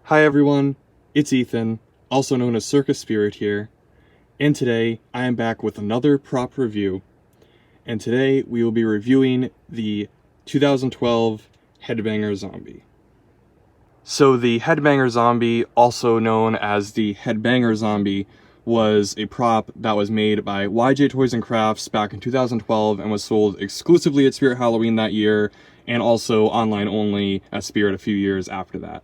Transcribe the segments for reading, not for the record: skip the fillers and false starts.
Hi everyone, it's Ethan, also known as Circus Spirit here, and today I am back with another prop review, and today we will be reviewing the 2012 Headbanger Zombie. So the Headbanger Zombie, also known as the Headbanger Zombie, was a prop that was made by YJ Toys and Crafts back in 2012 and was sold exclusively at Spirit Halloween that year, and also online only at Spirit a few years after that.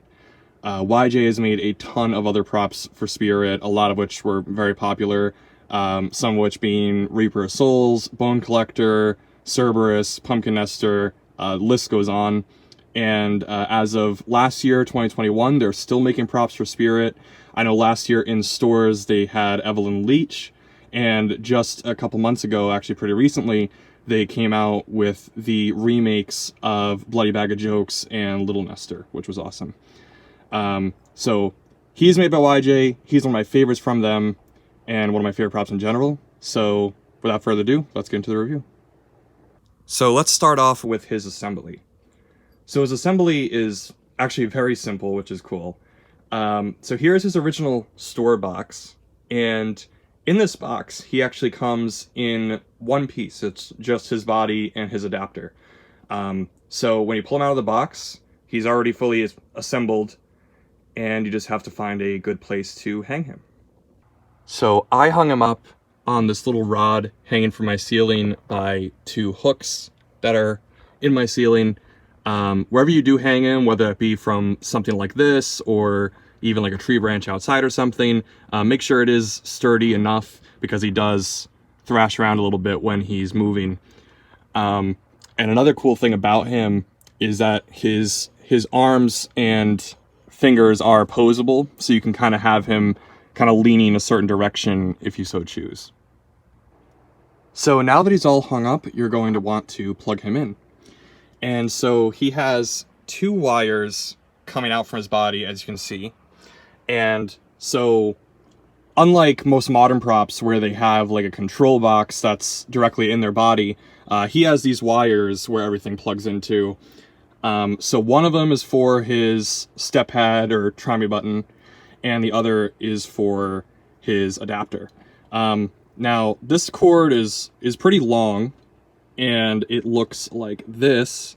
YJ has made a ton of other props for Spirit, a lot of which were very popular, some of which being Reaper of Souls, Bone Collector, Cerberus, Pumpkin Nester, list goes on. And as of last year, 2021, they're still making props for Spirit. I know last year in stores they had Evelyn Leach, and just a couple months ago, actually pretty recently, they came out with the remakes of Bloody Bag of Jokes and Little Nester, which was awesome. So he's made by YJ, he's one of my favorites from them, and one of my favorite props in general. So without further ado, let's get into the review. So let's start off with his assembly. So his assembly is actually very simple, which is cool. So here's his original store box, and in this box, he actually comes in one piece. It's just his body and his adapter. So when you pull him out of the box, he's already fully assembled, and you just have to find a good place to hang him. So I hung him up on this little rod hanging from my ceiling by two hooks that are in my ceiling. Wherever you do hang him, whether it be from something like this or even like a tree branch outside or something, make sure it is sturdy enough because he does thrash around a little bit when he's moving. And another cool thing about him is that his arms and fingers are posable, so you can kind of have him kind of leaning a certain direction if you so choose. So now that he's all hung up, you're going to want to plug him in. And so he has two wires coming out from his body, as you can see. And so unlike most modern props where they have like a control box that's directly in their body, he has these wires where everything plugs into. So one of them is for his step pad or try me button, and the other is for his adapter. Now this cord is pretty long, and it looks like this,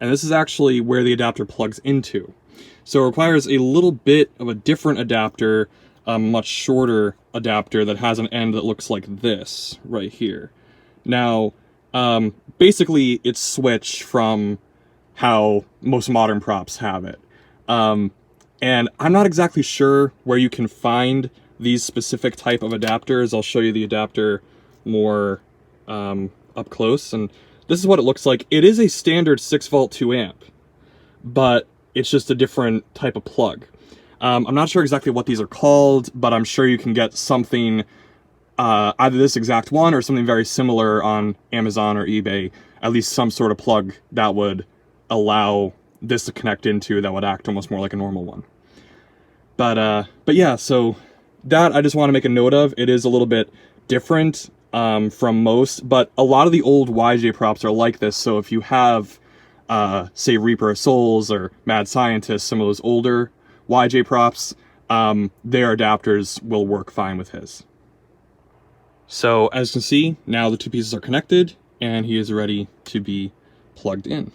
and this is actually where the adapter plugs into. So it requires a little bit of a different adapter, a much shorter adapter that has an end that looks like this right here. Now, basically it's switched from how most modern props have it. And I'm not exactly sure where you can find these specific type of adapters. I'll show you the adapter more up close, and this is what it looks like. It is a standard 6-volt 2-amp, but it's just a different type of plug. I'm not sure exactly what these are called, but I'm sure you can get something, either this exact one or something very similar on Amazon or eBay, at least some sort of plug that would allow this to connect into that would act almost more like a normal one. But yeah, so that I just want to make a note of. It is a little bit different from most, but a lot of the old YJ props are like this. So if you have, say, Reaper of Souls or Mad Scientist, some of those older YJ props, their adapters will work fine with his. So as you can see, now the two pieces are connected and he is ready to be plugged in.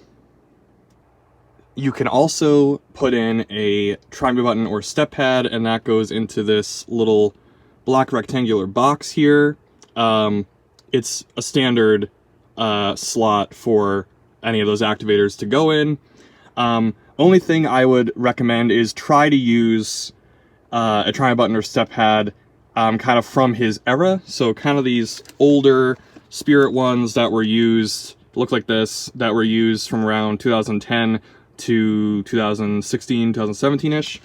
You can also put in a try me button or step pad, and that goes into this little black rectangular box here. It's a standard slot for any of those activators to go in. Only thing I would recommend is try to use a try me button or step pad kind of from his era. So kind of these older Spirit ones that were used, look like this, that were used from around 2010 to 2016, 2017-ish.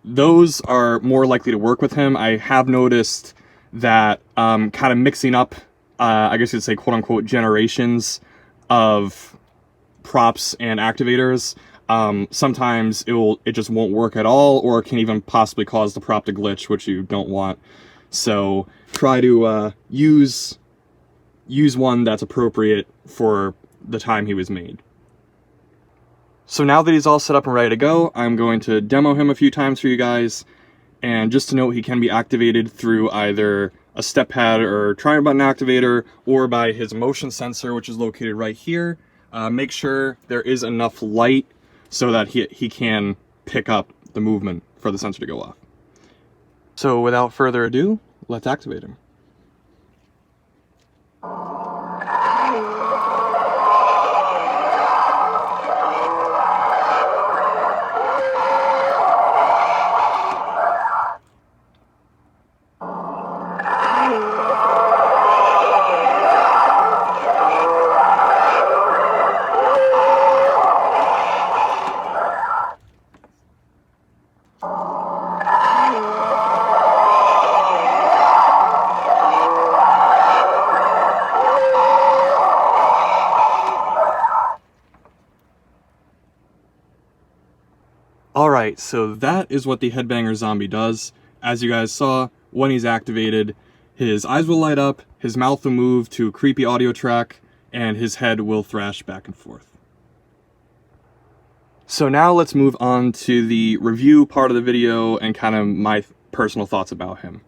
Those are more likely to work with him. I have noticed that kind of mixing up, I guess you'd say, quote-unquote, generations of props and activators, sometimes it just won't work at all, or it can even possibly cause the prop to glitch, which you don't want. So try to use one that's appropriate for the time he was made. So now that he's all set up and ready to go, I'm going to demo him a few times for you guys. And just to note, he can be activated through either a step pad or triangle button activator, or by his motion sensor, which is located right here. Make sure there is enough light so that he can pick up the movement for the sensor to go off. So without further ado, let's activate him. Alright, so that is what the Headbanger Zombie does. As you guys saw, when he's activated, his eyes will light up, his mouth will move to a creepy audio track, and his head will thrash back and forth. So now let's move on to the review part of the video and kind of my personal thoughts about him.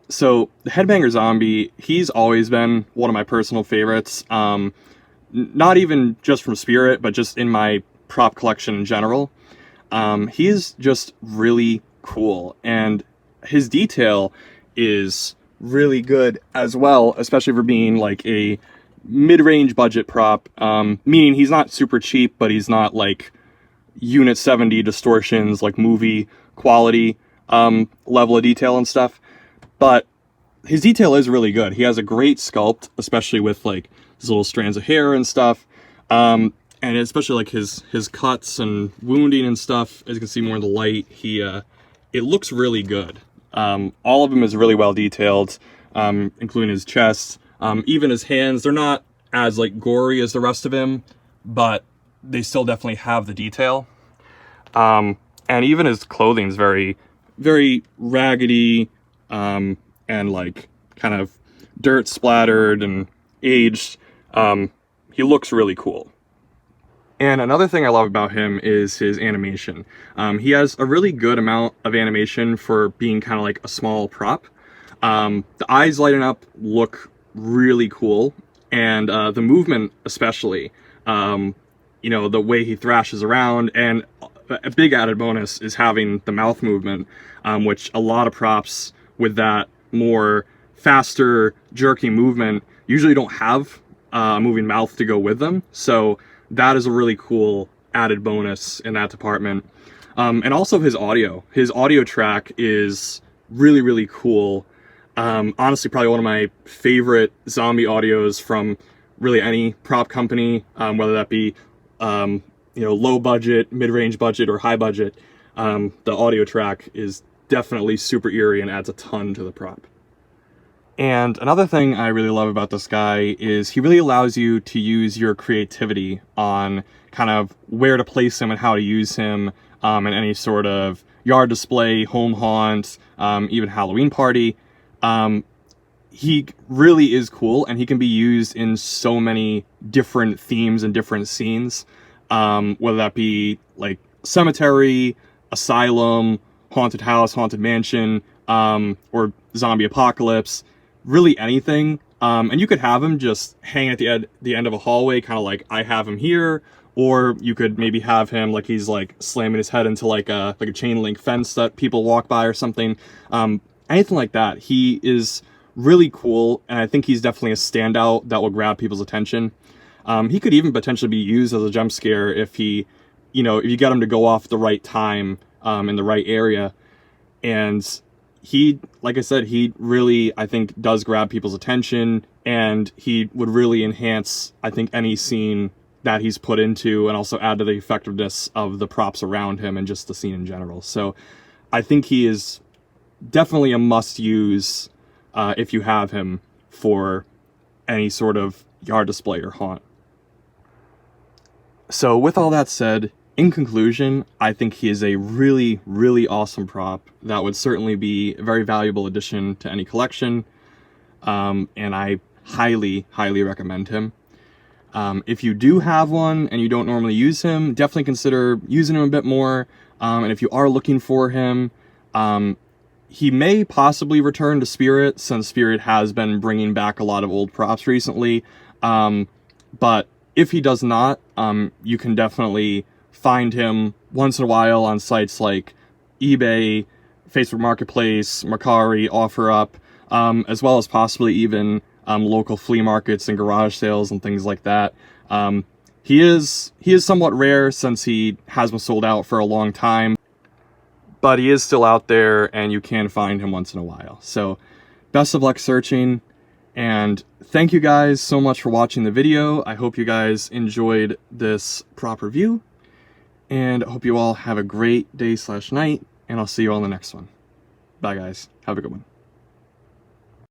So the Headbanger Zombie, he's always been one of my personal favorites. Not even just from Spirit, but just in my prop collection in general. He's just really cool, and his detail is really good as well, especially for being like a mid-range budget prop, meaning he's not super cheap, but he's not like Unit 70 distortions, like movie quality level of detail and stuff. But his detail is really good. He has a great sculpt, especially with like his little strands of hair and stuff. And especially like his cuts and wounding and stuff, as you can see more in the light, it looks really good. All of them is really well detailed, including his chest, even his hands. They're not as like gory as the rest of him, but they still definitely have the detail. And even his clothing is very, very raggedy, and like kind of dirt splattered and aged. He looks really cool. And another thing I love about him is his animation. He has a really good amount of animation for being kind of like a small prop. The eyes lighting up look really cool, and the movement especially. You know, the way he thrashes around, and a big added bonus is having the mouth movement, which a lot of props with that more faster, jerky movement usually don't have a moving mouth to go with them. So that is a really cool added bonus in that department. And also his audio track is really, really cool. Honestly, probably one of my favorite zombie audios from really any prop company, whether that be, you know, low budget, mid-range budget, or high budget. The audio track is definitely super eerie and adds a ton to the prop. And another thing I really love about this guy is he really allows you to use your creativity on kind of where to place him and how to use him in any sort of yard display, home haunt, even Halloween party. He really is cool, and he can be used in so many different themes and different scenes, whether that be like cemetery, asylum, haunted house, haunted mansion, or zombie apocalypse. Really anything. And you could have him just hang at the end of a hallway, kind of like I have him here, or you could maybe have him like he's like slamming his head into like a chain link fence that people walk by or something. Anything like that. He is really cool, and I think he's definitely a standout that will grab people's attention. He could even potentially be used as a jump scare if he, you know, if you get him to go off the right time in the right area. And he, like I said, he really, I think, does grab people's attention, and he would really enhance, I think, any scene that he's put into, and also add to the effectiveness of the props around him and just the scene in general. So I think he is definitely a must-use if you have him for any sort of yard display or haunt. So with all that said, in conclusion, I think he is a really, really awesome prop that would certainly be a very valuable addition to any collection, and I highly, highly recommend him. If you do have one and you don't normally use him, definitely consider using him a bit more. And if you are looking for him, he may possibly return to Spirit, since Spirit has been bringing back a lot of old props recently. But if he does not, you can definitely find him once in a while on sites like eBay, Facebook Marketplace, Mercari, OfferUp, as well as possibly even local flea markets and garage sales and things like that. He is somewhat rare, since he has been sold out for a long time, but he is still out there and you can find him once in a while. So best of luck searching, and thank you guys so much for watching the video. I hope you guys enjoyed this prop review, and I hope you all have a great day/night, and I'll see you all in the next one. Bye guys, have a good one.